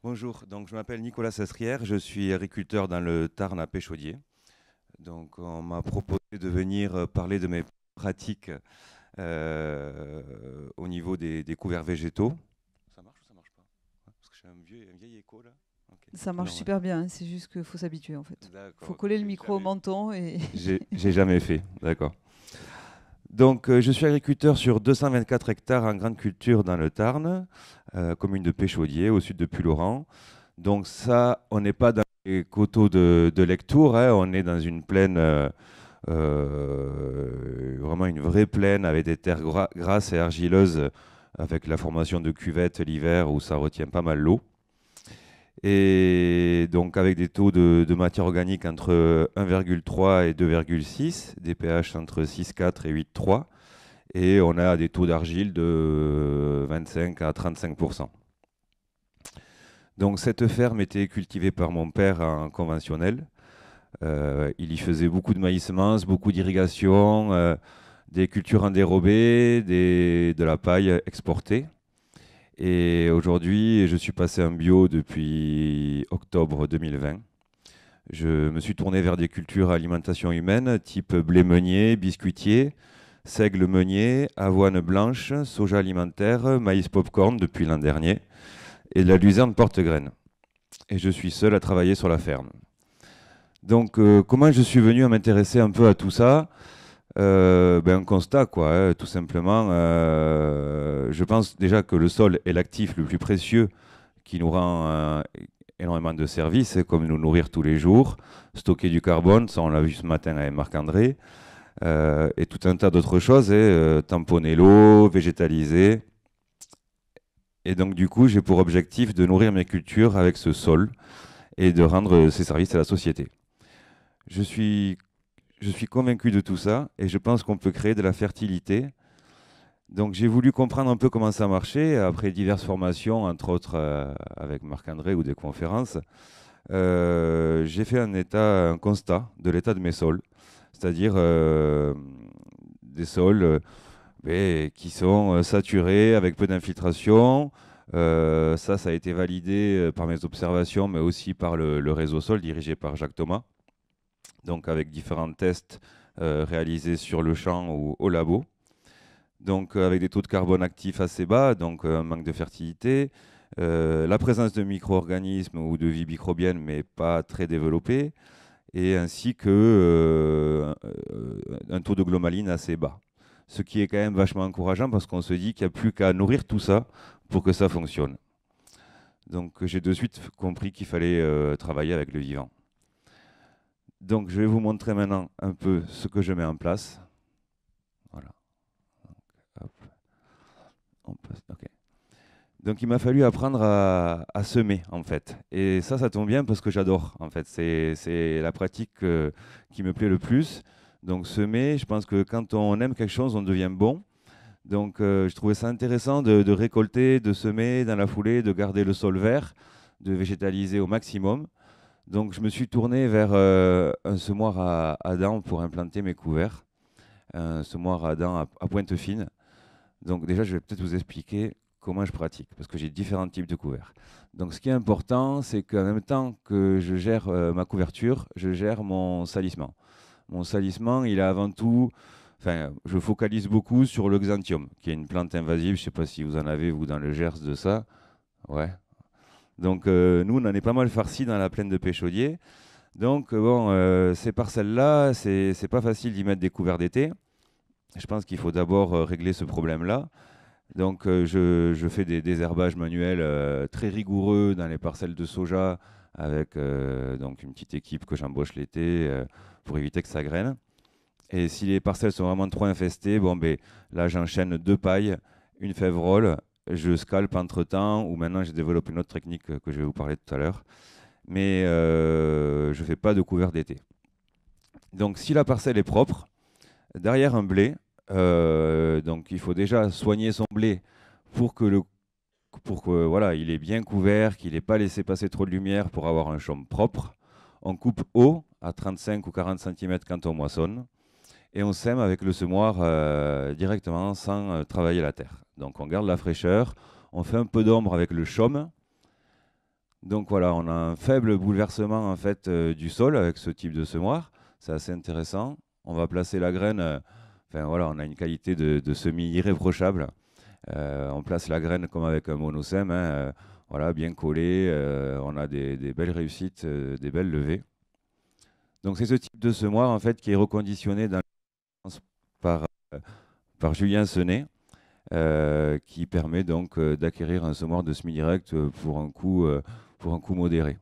Bonjour, donc je m'appelle Nicolas Sastrière, je suis agriculteur dans le Tarn à Péchaudier. Donc on m'a proposé de venir parler de mes pratiques au niveau des couverts végétaux. Ça marche ou ça marche pas? Ouais, parce que j'ai un vieil écho là. Ok. Ça marche Alors, ouais. super bien, hein, c'est juste qu'il faut s'habituer en fait. D'accord, Faut ok. coller le micro au menton et J'ai jamais fait, d'accord. Donc je suis agriculteur sur 224 hectares en grande culture dans le Tarn, commune de Péchaudier, au sud de Puylaurens. Donc ça, on n'est pas dans les coteaux de Lectoure, hein, on est dans une plaine, vraiment une vraie plaine avec des terres grasses et argileuses, avec la formation de cuvettes l'hiver où ça retient pas mal l'eau. Et donc avec des taux de matière organique entre 1,3 et 2,6, des pH entre 6,4 et 8,3, et on a des taux d'argile de 25 à 35%. Donc cette ferme était cultivée par mon père en conventionnel. Il y faisait beaucoup de maïs mince, beaucoup d'irrigation, des cultures en dérobé, de la paille exportée. Et aujourd'hui, je suis passé en bio depuis octobre 2020. Je me suis tourné vers des cultures à alimentation humaine, type blé meunier, biscuitier, seigle meunier, avoine blanche, soja alimentaire, maïs popcorn depuis l'an dernier, et de la luzerne porte-graine. Et je suis seul à travailler sur la ferme. Donc, comment je suis venu à m'intéresser un peu à tout ça? Un constat, quoi, hein, tout simplement. Je pense déjà que le sol est l'actif le plus précieux qui nous rend énormément de services, hein, comme nous nourrir tous les jours, stocker du carbone, ça on l'a vu ce matin avec Marc-André, et tout un tas d'autres choses, hein, tamponner l'eau, végétaliser. Et donc, du coup, j'ai pour objectif de nourrir mes cultures avec ce sol et de rendre ces services à la société. Je suis Je suis convaincu de tout ça et je pense qu'on peut créer de la fertilité. Donc j'ai voulu comprendre un peu comment ça marchait après diverses formations, entre autres avec Marc-André ou des conférences. J'ai fait un constat de l'état de mes sols, c'est-à-dire des sols qui sont saturés avec peu d'infiltration. Ça a été validé par mes observations, mais aussi par le réseau sol dirigé par Jacques Thomas, donc avec différents tests réalisés sur le champ ou au labo. Donc avec des taux de carbone actifs assez bas, donc un manque de fertilité, la présence de micro-organismes ou de vie microbienne mais pas très développée, et ainsi que un taux de glomaline assez bas. Ce qui est quand même vachement encourageant parce qu'on se dit qu'il n'y a plus qu'à nourrir tout ça pour que ça fonctionne. Donc j'ai de suite compris qu'il fallait travailler avec le vivant. Donc je vais vous montrer maintenant un peu ce que je mets en place. Voilà. Hop, ok. Donc il m'a fallu apprendre semer en fait. Et ça tombe bien parce que j'adore en fait. C'est la pratique qui me plaît le plus. Donc semer, je pense que quand on aime quelque chose, on devient bon. Donc je trouvais ça intéressant de récolter, de semer dans la foulée, de garder le sol vert, de végétaliser au maximum. Donc je me suis tourné vers un semoir à dents pour implanter mes couverts. Un semoir à dents à pointe fine. Donc déjà, je vais peut-être vous expliquer comment je pratique, parce que j'ai différents types de couverts. Donc ce qui est important, c'est qu'en même temps que je gère ma couverture, je gère mon salissement. Mon salissement, il est avant tout, enfin, je focalise beaucoup sur le xanthium, qui est une plante invasive. Je ne sais pas si vous en avez, vous, dans le Gers de ça. Ouais. Donc nous, on en est pas mal farci dans la plaine de Péchaudier. Donc bon, ces parcelles-là, c'est pas facile d'y mettre des couverts d'été. Je pense qu'il faut d'abord régler ce problème-là. Donc je fais des désherbages manuels très rigoureux dans les parcelles de soja avec donc une petite équipe que j'embauche l'été pour éviter que ça graine. Et si les parcelles sont vraiment trop infestées, bon, ben, là j'enchaîne deux pailles, une févrole, je scalpe entre-temps, ou maintenant j'ai développé une autre technique que je vais vous parler tout à l'heure. Mais je ne fais pas de couvert d'été. Donc si la parcelle est propre, derrière un blé, donc il faut déjà soigner son blé pour que voilà, il est bien couvert, qu'il n'ait pas laissé passer trop de lumière pour avoir un champ propre. On coupe haut à 35 ou 40 cm quand on moissonne et on sème avec le semoir directement sans travailler la terre. Donc on garde la fraîcheur, on fait un peu d'ombre avec le chaume. Donc voilà, on a un faible bouleversement en fait du sol avec ce type de semoir. C'est assez intéressant. On va placer la graine. Enfin voilà, on a une qualité de semis irréprochable. On place la graine comme avec un monosème, hein, voilà, bien collé. On a des belles réussites, des belles levées. Donc c'est ce type de semoir en fait qui est reconditionné par, euh, par Julien Senet, qui permet donc d'acquérir un semoir de semi-direct pour un coût modéré.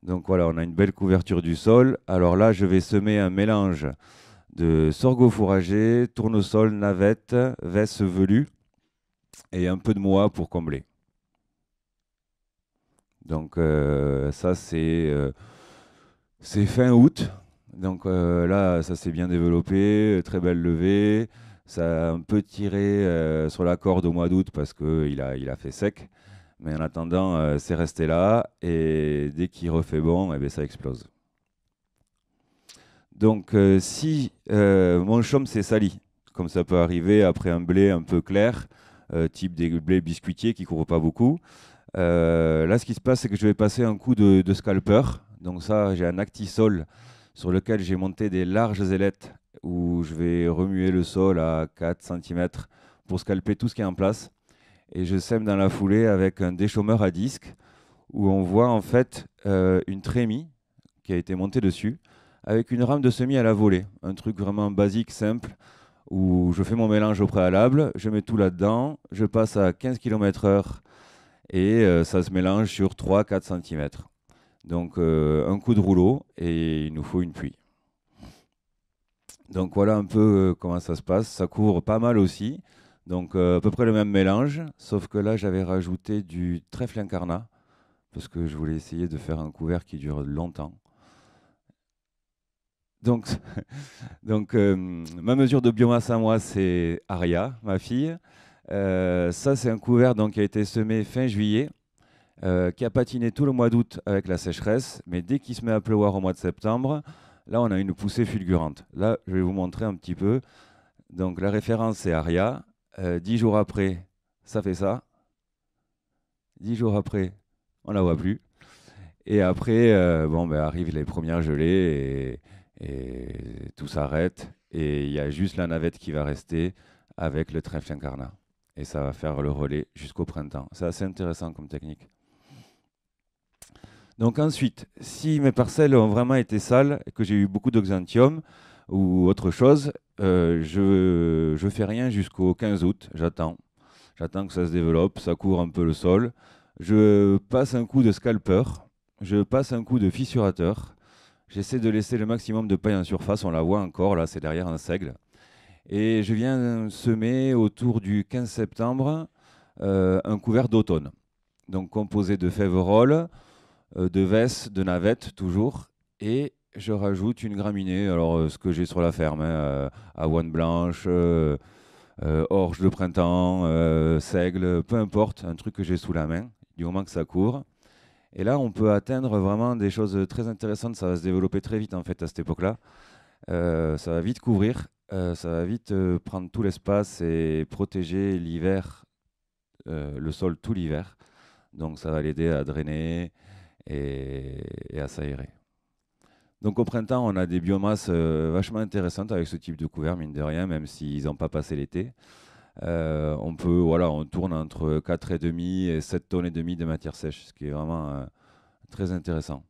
Donc voilà, on a une belle couverture du sol. Alors là, je vais semer un mélange de sorgho fourragé, tournesol, navette, vesse velue et un peu de mois pour combler. Donc ça, c'est fin août. Donc là, ça s'est bien développé, très belle levée. Ça a un peu tiré sur la corde au mois d'août parce qu'il a fait sec. Mais en attendant, c'est resté là. Et dès qu'il refait bon, eh bien, ça explose. Donc si mon chaume s'est sali, comme ça peut arriver après un blé un peu clair, type des blés biscuitiers qui ne couvrent pas beaucoup, là, ce qui se passe, c'est que je vais passer un coup de scalper. Donc ça, j'ai un actisol sur lequel j'ai monté des larges ailettes où je vais remuer le sol à 4 cm pour scalper tout ce qui est en place. Et je sème dans la foulée avec un déchaumeur à disque où on voit en fait une trémie qui a été montée dessus avec une rame de semis à la volée. Un truc vraiment basique, simple, où je fais mon mélange au préalable, je mets tout là-dedans, je passe à 15 km/h et ça se mélange sur 3-4 cm. Donc un coup de rouleau et il nous faut une pluie. Donc voilà un peu comment ça se passe. Ça couvre pas mal aussi. Donc à peu près le même mélange, sauf que là j'avais rajouté du trèfle incarnat parce que je voulais essayer de faire un couvert qui dure longtemps. Donc, ma mesure de biomasse à moi, c'est Aria, ma fille. Ça, c'est un couvert donc, qui a été semé fin juillet, qui a patiné tout le mois d'août avec la sécheresse, mais dès qu'il se met à pleuvoir au mois de septembre, là, on a une poussée fulgurante. Là, je vais vous montrer un petit peu. Donc, la référence, c'est Aria. 10 jours après, ça fait ça. 10 jours après, on la voit plus. Et après, bon, ben, arrivent les premières gelées et tout s'arrête. Et il y a juste la navette qui va rester avec le trèfle incarnat. Et ça va faire le relais jusqu'au printemps. C'est assez intéressant comme technique. Donc ensuite, si mes parcelles ont vraiment été sales, et que j'ai eu beaucoup d'oxanthium ou autre chose, je ne fais rien jusqu'au 15 août. J'attends. J'attends que ça se développe, ça couvre un peu le sol. Je passe un coup de scalper, je passe un coup de fissurateur. J'essaie de laisser le maximum de paille en surface. On la voit encore, là, c'est derrière un seigle. Et je viens semer autour du 15 septembre un couvert d'automne. Donc composé de féveroles, de vesses, de navettes toujours. Et je rajoute une graminée, alors ce que j'ai sur la ferme, hein, avoine blanche, orge de printemps, seigle, peu importe, un truc que j'ai sous la main, du moment que ça court. Et là, on peut atteindre vraiment des choses très intéressantes. Ça va se développer très vite en fait à cette époque-là. Ça va vite couvrir, ça va vite prendre tout l'espace et protéger l'hiver, le sol tout l'hiver. Donc ça va l'aider à drainer et à s'aérer. Donc au printemps, on a des biomasses vachement intéressantes avec ce type de couvert, mine de rien, même s'ils n'ont pas passé l'été. On tourne entre 4,5 et 7 tonnes et demie de matière sèche, ce qui est vraiment très intéressant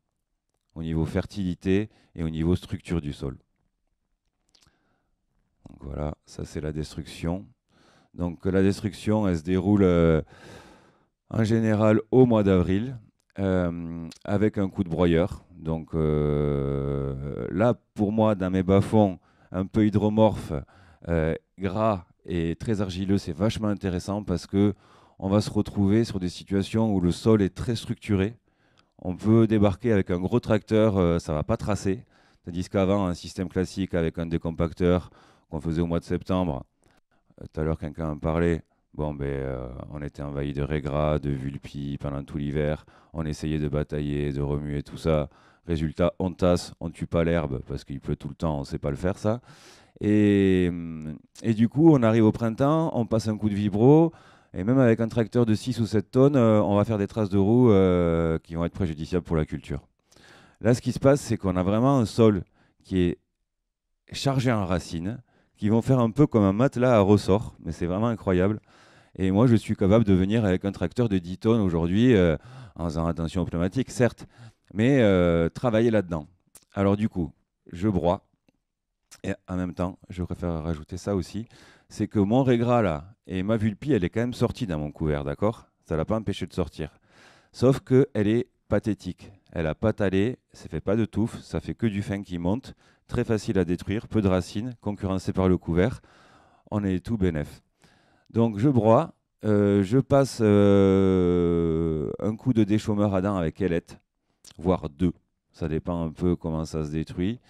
au niveau fertilité et au niveau structure du sol. Donc voilà, ça c'est la destruction. Donc la destruction, elle se déroule en général au mois d'avril avec un coup de broyeur. Donc là, pour moi, dans mes bas-fonds un peu hydromorphes, gras et très argileux, c'est vachement intéressant parce que on va se retrouver sur des situations où le sol est très structuré. On peut débarquer avec un gros tracteur, ça ne va pas tracer. Tandis qu'avant, un système classique avec un décompacteur qu'on faisait au mois de septembre, tout à l'heure quelqu'un en parlait, bon, on était envahi de raigrats, de vulpes pendant tout l'hiver. On essayait de batailler, de remuer tout ça. Résultat, on tasse, on ne tue pas l'herbe parce qu'il pleut tout le temps, on ne sait pas le faire ça. Et du coup, on arrive au printemps, on passe un coup de vibro, Et même avec un tracteur de 6 ou 7 tonnes, on va faire des traces de roues qui vont être préjudiciables pour la culture. Là, ce qui se passe, c'est qu'on a vraiment un sol qui est chargé en racines, qui vont faire un peu comme un matelas à ressort, mais c'est vraiment incroyable. Et moi, je suis capable de venir avec un tracteur de 10 tonnes aujourd'hui, en faisant attention aux pneumatiques, certes, mais travailler là-dedans. Alors du coup, je broie, et en même temps, je préfère rajouter ça aussi, c'est que mon régras là, et ma vulpie, elle est quand même sortie dans mon couvert, d'accord? Ça ne l'a pas empêché de sortir. Sauf qu'elle est pathétique. Elle a pas talé, ça fait pas de touffe, ça fait que du fin qui monte, très facile à détruire, peu de racines, concurrencé par le couvert. On est tout bénef. Donc je broie, je passe un coup de déchaumeur à dents avec ailette, voire deux. Ça dépend un peu comment ça se détruit.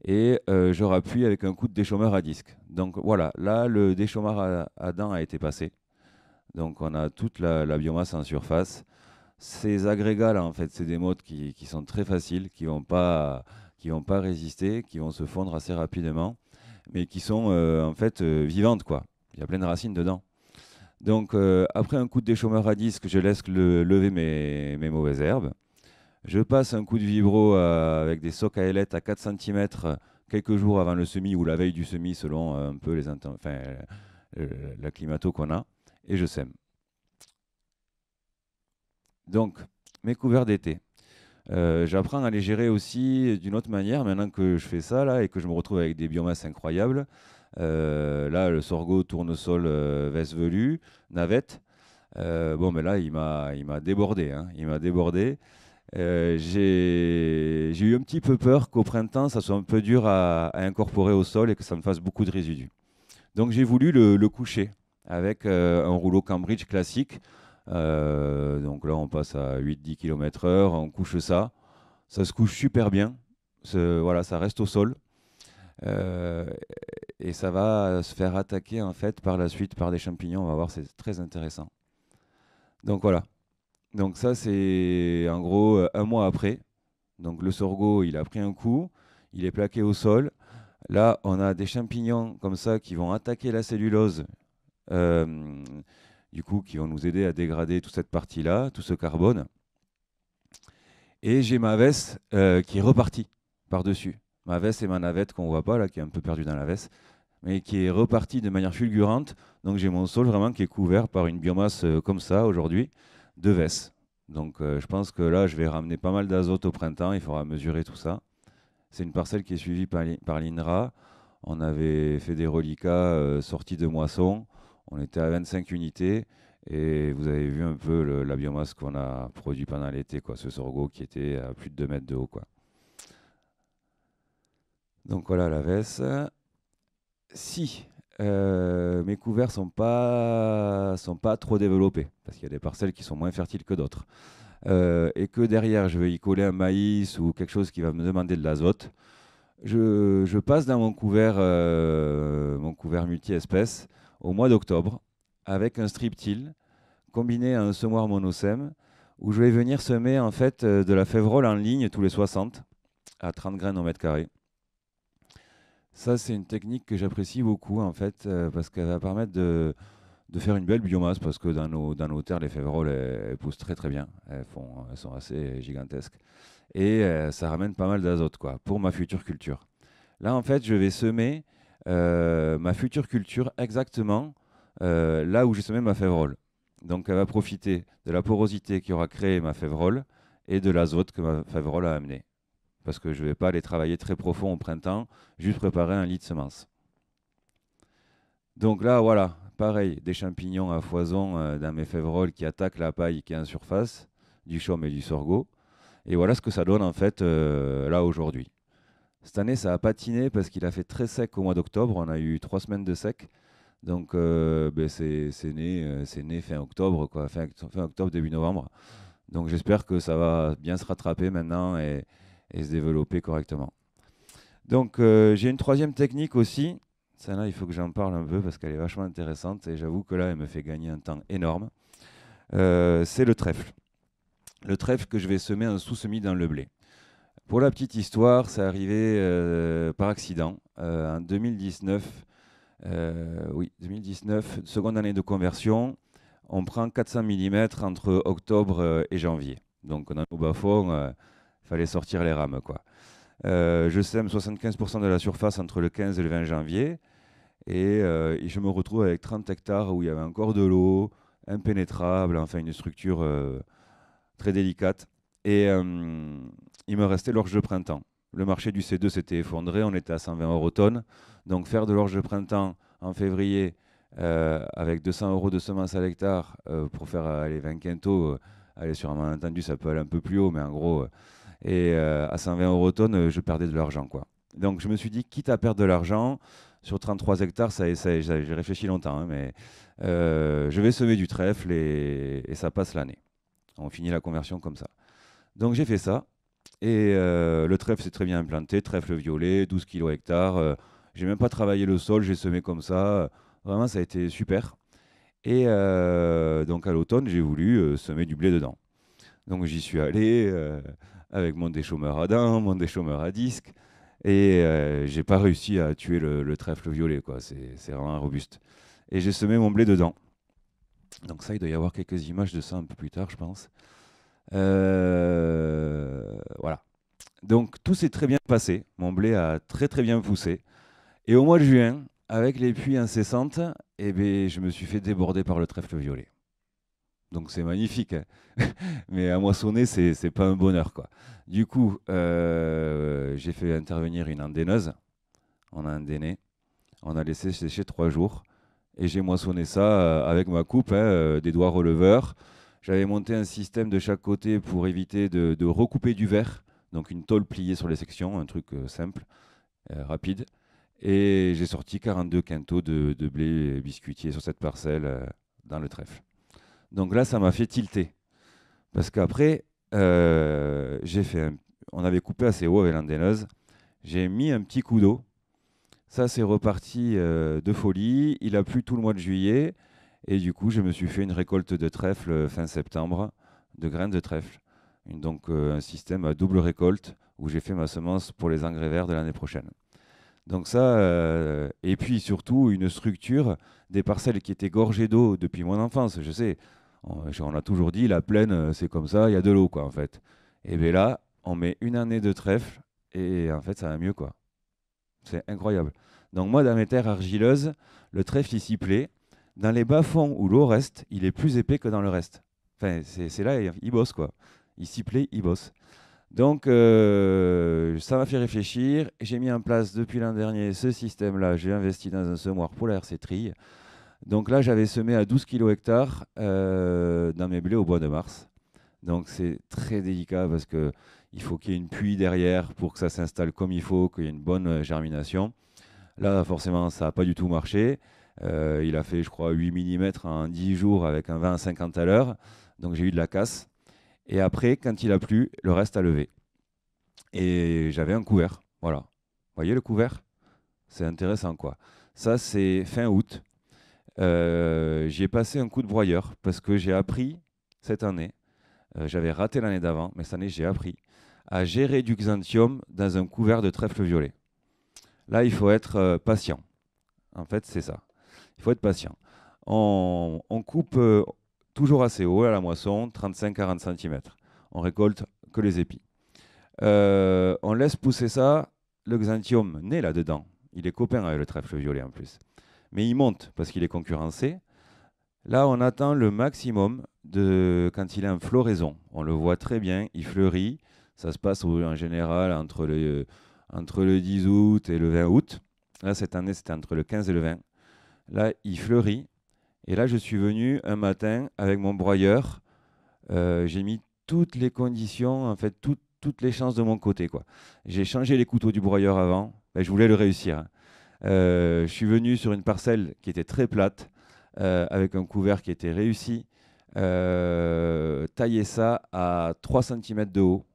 Et je rappuie avec un coup de déchaumeur à disque. Donc voilà, là le déchaumeur à dents a été passé. Donc on a toute la biomasse en surface. Ces agrégats-là, en fait, c'est des modes qui sont très faciles, qui vont pas résister, qui vont se fondre assez rapidement, mais qui sont en fait vivantes, quoi. Il y a plein de racines dedans. Donc après un coup de déchaumeur à disque, je laisse lever mes mauvaises herbes. Je passe un coup de vibro avec des socs à ailettes à 4 cm quelques jours avant le semis ou la veille du semis selon un peu la climato qu'on a, et je sème. Donc, mes couverts d'été. J'apprends à les gérer aussi d'une autre manière maintenant que je fais ça là, et que je me retrouve avec des biomasses incroyables. Là, le sorgho, tournesol, veste velue, navette. Bon, mais là, il m'a débordé, hein. Il m'a débordé. J'ai eu un petit peu peur qu'au printemps, ça soit un peu dur à incorporer au sol et que ça me fasse beaucoup de résidus. Donc j'ai voulu le coucher avec un rouleau Cambridge classique. Donc là, on passe à 8-10 km/h, on couche ça. Ça se couche super bien. Voilà, ça reste au sol. Euh, et ça va se faire attaquer en fait par la suite par des champignons. On va voir, c'est très intéressant. Donc voilà. Donc ça, c'est en gros un mois après. Donc le sorgho, il a pris un coup, il est plaqué au sol. Là, on a des champignons comme ça qui vont attaquer la cellulose, euh, du coup, qui vont nous aider à dégrader toute cette partie-là, tout ce carbone. Et j'ai ma veste qui est repartie par-dessus. Ma veste et ma navette qu'on voit pas là, qui est un peu perdue dans la veste, mais qui est repartie de manière fulgurante. Donc j'ai mon sol vraiment qui est couvert par une biomasse comme ça aujourd'hui, de veste. Donc je pense que là, je vais ramener pas mal d'azote au printemps. Il faudra mesurer tout ça. C'est une parcelle qui est suivie par l'INRA. On avait fait des reliquats sortis de moisson. On était à 25 unités. Et vous avez vu un peu la biomasse qu'on a produit pendant l'été, quoi. Ce sorgho qui était à plus de 2 mètres de haut, quoi. Donc voilà la veste. Si mes couverts sont pas trop développés, parce qu'il y a des parcelles qui sont moins fertiles que d'autres, et que derrière je vais y coller un maïs ou quelque chose qui va me demander de l'azote, je passe dans mon couvert multi-espèces au mois d'octobre avec un strip-till combiné à un semoir monosème où je vais venir semer en fait de la févrole en ligne tous les 60 à 30 graines au mètre carré. Ça, c'est une technique que j'apprécie beaucoup en fait parce qu'elle va permettre de faire une belle biomasse parce que dans nos terres, les févroles, elles poussent très très bien. Elles sont assez gigantesques. Et ça ramène pas mal d'azote quoi, pour ma future culture. Là, en fait, je vais semer ma future culture exactement là où j'ai semé ma févrole. Donc, elle va profiter de la porosité qui aura créé ma févrole et de l'azote que ma févrole a amené. Parce que je ne vais pas aller travailler très profond au printemps, juste préparer un lit de semences. Donc là, voilà, pareil, des champignons à foison dans mes févroles qui attaquent la paille qui est en surface, du chaume et du sorgho. Et voilà ce que ça donne en fait là aujourd'hui. Cette année, ça a patiné parce qu'il a fait très sec au mois d'octobre. On a eu 3 semaines de sec. Donc c'est né fin octobre, quoi, fin octobre, début novembre. Donc j'espère que ça va bien se rattraper maintenant et se développer correctement. Donc j'ai une troisième technique aussi. Celle-là, il faut que j'en parle un peu parce qu'elle est vachement intéressante et j'avoue que là, elle me fait gagner un temps énorme. C'est le trèfle. Le trèfle que je vais semer en sous-semis dans le blé. Pour la petite histoire, c'est arrivé par accident en 2019. Oui, 2019, seconde année de conversion. on prend 400 mm entre octobre et janvier. Donc on a au bas-fond, il fallait sortir les rames, quoi. Je sème 75% de la surface entre le 15 et le 20 janvier. Et je me retrouve avec 30 hectares où il y avait encore de l'eau, impénétrable, enfin une structure très délicate. Et il me restait l'orge de printemps. Le marché du C2 s'était effondré, on était à 120 euros tonne. Donc faire de l'orge de printemps en février avec 200 euros de semences à l'hectare pour faire les 20 quintaux, allez, sur un malentendu, ça peut aller un peu plus haut, mais en gros, à 120 euros tonne, je perdais de l'argent, quoi. Donc je me suis dit, quitte à perdre de l'argent, sur 33 hectares, j'ai réfléchi longtemps, hein, mais je vais semer du trèfle et ça passe l'année. On finit la conversion comme ça. Donc j'ai fait ça. Et le trèfle s'est très bien implanté, trèfle violet, 12 kg hectare. J'ai même pas travaillé le sol, j'ai semé comme ça. Vraiment, ça a été super. Et donc à l'automne, j'ai voulu semer du blé dedans. Donc j'y suis allé avec mon déchômeur à dents, mon déchômeur à disque. Et j'ai pas réussi à tuer le trèfle violet, quoi. C'est vraiment robuste. Et j'ai semé mon blé dedans. Donc ça, il doit y avoir quelques images de ça un peu plus tard, je pense. Voilà. Donc tout s'est très bien passé. Mon blé a très très bien poussé. Et au mois de juin, avec les pluies incessantes, eh ben, je me suis fait déborder par le trèfle violet. Donc c'est magnifique, hein. Mais à moissonner, c'est pas un bonheur, quoi. Du coup, j'ai fait intervenir une andéneuse. On a andéné. On a laissé sécher 3 jours. Et j'ai moissonné ça avec ma coupe, hein, des doigts releveurs. J'avais monté un système de chaque côté pour éviter de recouper du verre. Donc une tôle pliée sur les sections, un truc simple, rapide. Et j'ai sorti 42 quintaux de blé biscuitier sur cette parcelle dans le trèfle. Donc là, ça m'a fait tilter. Parce qu'après, on avait coupé assez haut avec l'andéneuse. J'ai mis un petit coup d'eau. Ça, c'est reparti de folie. Il a plu tout le mois de juillet. Et du coup, je me suis fait une récolte de trèfle fin septembre, de graines de trèfle. Donc un système à double récolte où j'ai fait ma semence pour les engrais verts de l'année prochaine. Donc ça, et puis surtout une structure, des parcelles qui étaient gorgées d'eau depuis mon enfance. Je sais, on a toujours dit, la plaine, c'est comme ça, il y a de l'eau, quoi, en fait. Et bien là, on met une année de trèfle et en fait, ça va mieux, quoi. C'est incroyable. Donc moi, dans mes terres argileuses, le trèfle, il s'y plaît. Dans les bas-fonds où l'eau reste, il est plus épais que dans le reste. Enfin, c'est là, il bosse, quoi. Il s'y plaît, il bosse. Donc, ça m'a fait réfléchir. J'ai mis en place depuis l'an dernier ce système-là. J'ai investi dans un semoir pour la RC Trille. Donc là, j'avais semé à 12 kg hectare dans mes blés au bois de mars. Donc c'est très délicat parce qu'il faut qu'il y ait une pluie derrière pour que ça s'installe comme il faut, qu'il y ait une bonne germination. Là, forcément, ça n'a pas du tout marché. Il a fait, je crois, 8 mm en 10 jours avec un vent à 50 à l'heure. Donc j'ai eu de la casse. Et après, quand il a plu, le reste a levé. Et j'avais un couvert. Voilà. Vous voyez le couvert? C'est intéressant, quoi. Ça, c'est fin août. J'y ai passé un coup de broyeur parce que j'ai appris cette année, j'avais raté l'année d'avant, mais cette année, j'ai appris à gérer du xanthium dans un couvert de trèfle violet. Là, il faut être patient. En fait, c'est ça. Il faut être patient. On coupe toujours assez haut à la moisson, 35-40 cm. On récolte que les épis. On laisse pousser ça. Le xanthium naît là-dedans. Il est copain avec le trèfle violet en plus. Mais il monte parce qu'il est concurrencé. Là, on atteint le maximum quand il est en floraison. On le voit très bien, il fleurit. Ça se passe en général entre le 10 août et le 20 août. Là, cette année, c'était entre le 15 et le 20. Là, il fleurit. Et là, je suis venu un matin avec mon broyeur. J'ai mis toutes les conditions, en fait, toutes les chances de mon côté, quoi. J'ai changé les couteaux du broyeur avant. Ben, je voulais le réussir, hein. Je suis venu sur une parcelle qui était très plate, avec un couvert qui était réussi. Tailler ça à 3 cm de haut.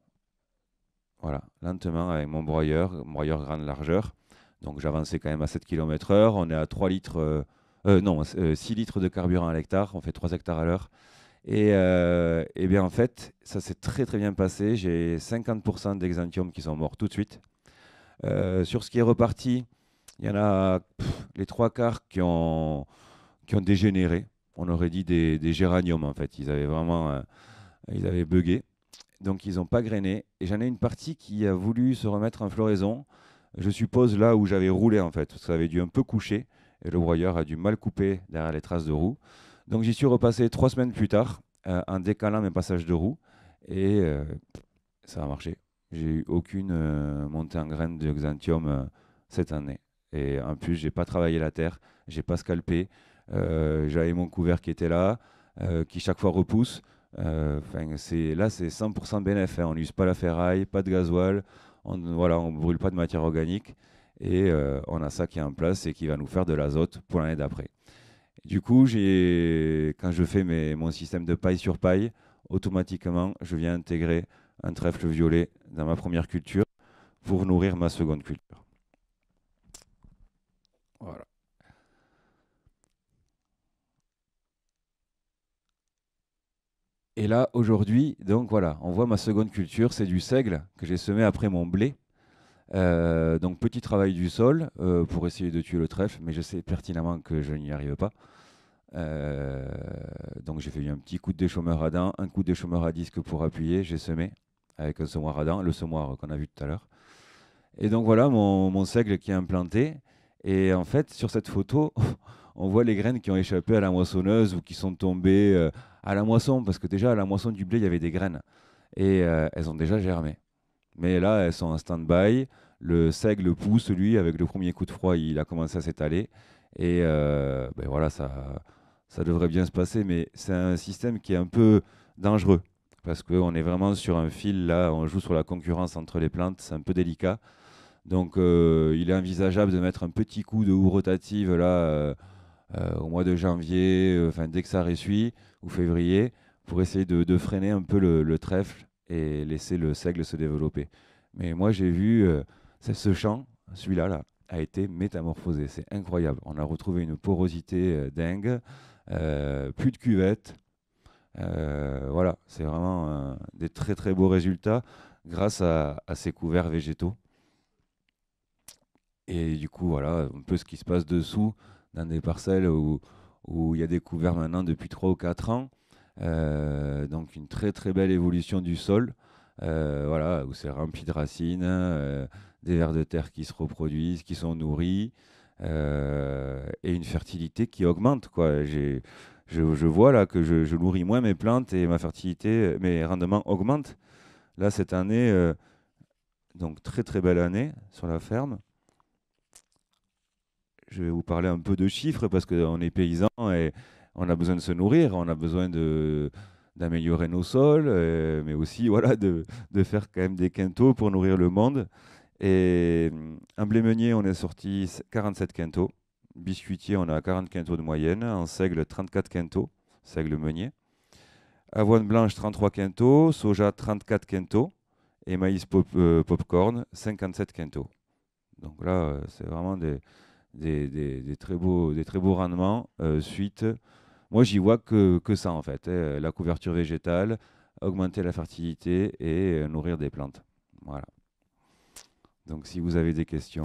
Voilà, lentement avec mon broyeur grande largeur. Donc j'avançais quand même à 7 km/h. On est à 3 litres, 6 litres de carburant à l'hectare. On fait 3 hectares à l'heure. Et bien en fait, ça s'est très très bien passé. J'ai 50% d'exanthium qui sont morts tout de suite. Sur ce qui est reparti, il y en a les 3 quarts qui ont dégénéré. On aurait dit des géraniums en fait. Ils avaient vraiment, ils avaient bugué. Donc ils n'ont pas grainé. Et j'en ai une partie qui a voulu se remettre en floraison. Je suppose là où j'avais roulé en fait. Ça avait dû un peu coucher. Et le broyeur a dû mal couper derrière les traces de roue. Donc j'y suis repassé 3 semaines plus tard en décalant mes passages de roue. Et ça a marché. J'ai eu aucune montée en graines de Xanthium cette année. Et en plus, j'ai pas travaillé la terre, j'ai pas scalpé. J'avais mon couvert qui était là, qui chaque fois repousse. Là, c'est 100% bénéf, hein. On n'use pas la ferraille, pas de gasoil, voilà, on brûle pas de matière organique. Et on a ça qui est en place et qui va nous faire de l'azote pour l'année d'après. Du coup, quand je fais mon système de paille sur paille, automatiquement, je viens intégrer un trèfle violet dans ma première culture pour nourrir ma seconde culture. Voilà. Et là, aujourd'hui, donc voilà, on voit ma seconde culture, c'est du seigle que j'ai semé après mon blé. Donc petit travail du sol pour essayer de tuer le trèfle, mais je sais pertinemment que je n'y arrive pas. Euh, donc j'ai fait un petit coup de déchômeur à dents, un coup de déchômeur à disque pour appuyer, j'ai semé avec un semoir à dents, le semoir qu'on a vu tout à l'heure. Et donc voilà mon seigle qui est implanté. Et en fait, sur cette photo, on voit les graines qui ont échappé à la moissonneuse ou qui sont tombées à la moisson, parce que déjà à la moisson du blé, il y avait des graines. Et elles ont déjà germé. Mais là, elles sont en stand-by. Le seigle pousse, lui, avec le premier coup de froid, il a commencé à s'étaler. Et ben voilà, ça devrait bien se passer. Mais c'est un système qui est un peu dangereux. Parce qu'on est vraiment sur un fil, là, on joue sur la concurrence entre les plantes, c'est un peu délicat. Donc il est envisageable de mettre un petit coup de houe rotative là au mois de janvier, enfin dès que ça ressuit, ou février, pour essayer de freiner un peu le trèfle et laisser le seigle se développer. Mais moi j'ai vu ce champ, celui-là là, a été métamorphosé. C'est incroyable. On a retrouvé une porosité dingue, plus de cuvette. Voilà, c'est vraiment des très très beaux résultats grâce à ces couverts végétaux. Et du coup, voilà, un peu ce qui se passe dessous, dans des parcelles où il y a des couverts maintenant depuis 3 ou 4 ans. Donc une très très belle évolution du sol, voilà, où c'est rempli de racines, des vers de terre qui se reproduisent, qui sont nourris, et une fertilité qui augmente, quoi. Je vois là que je nourris moins mes plantes et ma fertilité, mes rendements augmentent. Là, cette année, donc très très belle année sur la ferme. Je vais vous parler un peu de chiffres parce qu'on est paysans et on a besoin de se nourrir, on a besoin d'améliorer nos sols, mais aussi voilà, de faire quand même des quintaux pour nourrir le monde. Et en blé meunier, on est sorti 47 quintaux. Biscuitier, on a 40 quintaux de moyenne. En seigle, 34 quintaux, seigle meunier. Avoine blanche, 33 quintaux. Soja, 34 quintaux. Et maïs popcorn, 57 quintaux. Donc là, c'est vraiment des très beaux rendements suite. Moi, j'y vois que ça en fait, hein, la couverture végétale, augmenter la fertilité et nourrir des plantes. Voilà. Donc, si vous avez des questions.